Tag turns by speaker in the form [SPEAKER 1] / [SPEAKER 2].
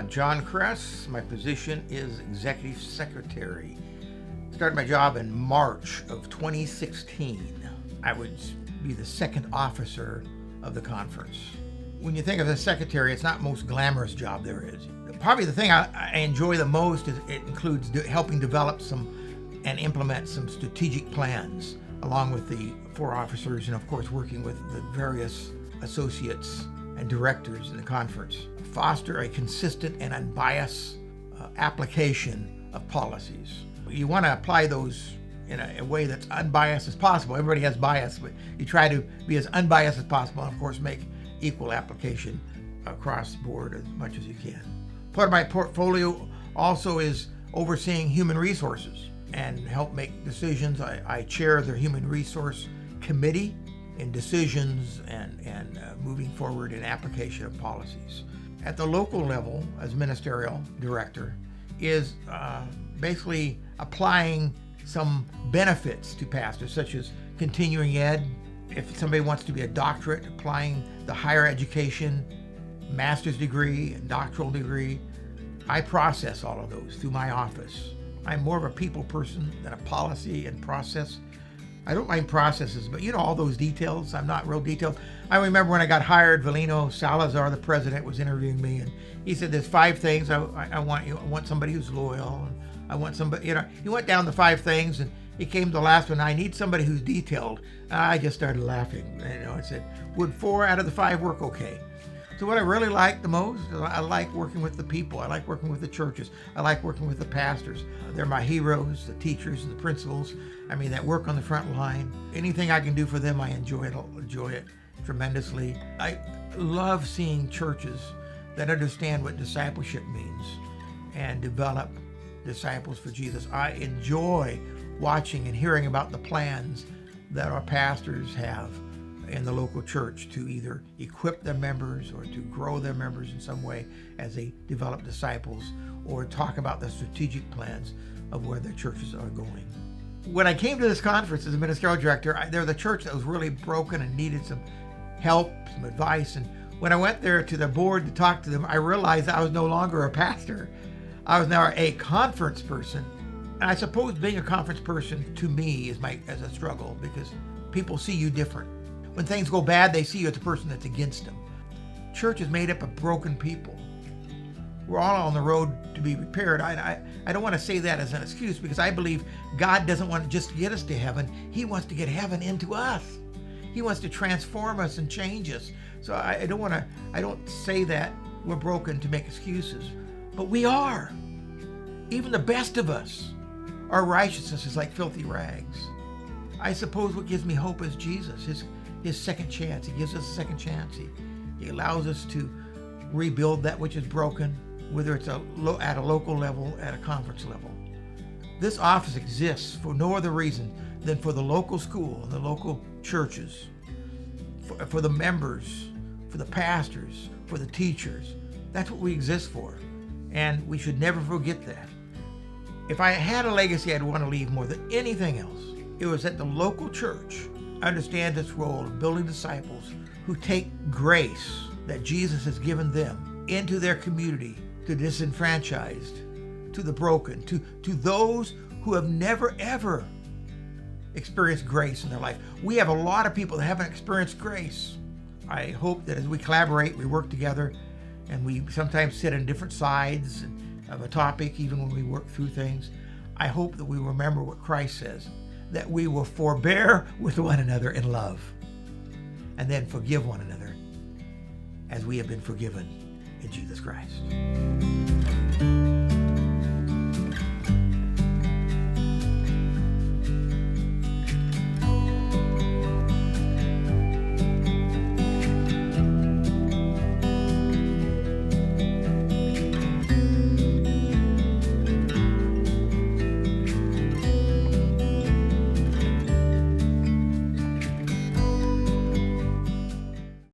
[SPEAKER 1] John Cress. My position is Executive Secretary. Started my job in March of 2016. I would be the second officer of the conference. When you think of the secretary, it's not the most glamorous job there is. Probably the thing I enjoy the most is it includes helping develop and implement some strategic plans, along with the 4 officers and of course working with the various associates and directors in the conference. Foster a consistent and unbiased application of policies. You want to apply those in a way that's unbiased as possible. Everybody has bias, but you try to be as unbiased as possible and of course make equal application across the board as much as you can. Part of my portfolio also is overseeing human resources and help make decisions. I chair the Human Resource Committee in decisions and moving forward in application of policies. At the local level, as ministerial director, is basically applying some benefits to pastors, such as continuing ed. If somebody wants to be a doctorate, applying the higher education, master's degree, and doctoral degree, I process all of those through my office. I'm more of a people person than a policy and process. I don't mind processes, but all those details, I'm not real detailed. I remember when I got hired, Valino Salazar, the president, was interviewing me, and he said, there's 5 things I want you. I want somebody who's loyal. I want somebody, he went down the 5 things, and he came to the last one. I need somebody who's detailed. I just started laughing. I said, would 4 out of the 5 work okay? So what I really like the most is I like working with the people. I like working with the churches. I like working with the pastors. They're my heroes, the teachers, and the principals. That work on the front line. Anything I can do for them, I enjoy it tremendously. I love seeing churches that understand what discipleship means and develop disciples for Jesus. I enjoy watching and hearing about the plans that our pastors have in the local church to either equip their members or to grow their members in some way as they develop disciples, or talk about the strategic plans of where their churches are going. When I came to this conference as a ministerial director, there was a church that was really broken and needed some help, some advice. And when I went there to the board to talk to them, I realized I was no longer a pastor. I was now a conference person. And I suppose being a conference person to me is a struggle, because people see you different. When things go bad, they see you as a person that's against them. Church is made up of broken people. We're all on the road to be repaired. I don't want to say that as an excuse, because I believe God doesn't want to just get us to heaven. He wants to get heaven into us. He wants to transform us and change us. So I don't say that we're broken to make excuses, but we are. Even the best of us, our righteousness is like filthy rags. I suppose what gives me hope is Jesus, his second chance. He gives us a second chance. He allows us to rebuild that which is broken, whether it's at a local level, at a conference level. This office exists for no other reason than for the local school and the local churches, for the members, for the pastors, for the teachers. That's what we exist for, and we should never forget that. If I had a legacy I'd want to leave more than anything else, it was that the local church understands its role of building disciples who take grace that Jesus has given them into their community, to the disenfranchised, to the broken, to those who have never ever experienced grace in their life. We have a lot of people that haven't experienced grace. I hope that as we collaborate, we work together, and we sometimes sit on different sides of a topic, even when we work through things. I hope that we remember what Christ says, that we will forbear with one another in love, and then forgive one another as we have been forgiven in Jesus Christ.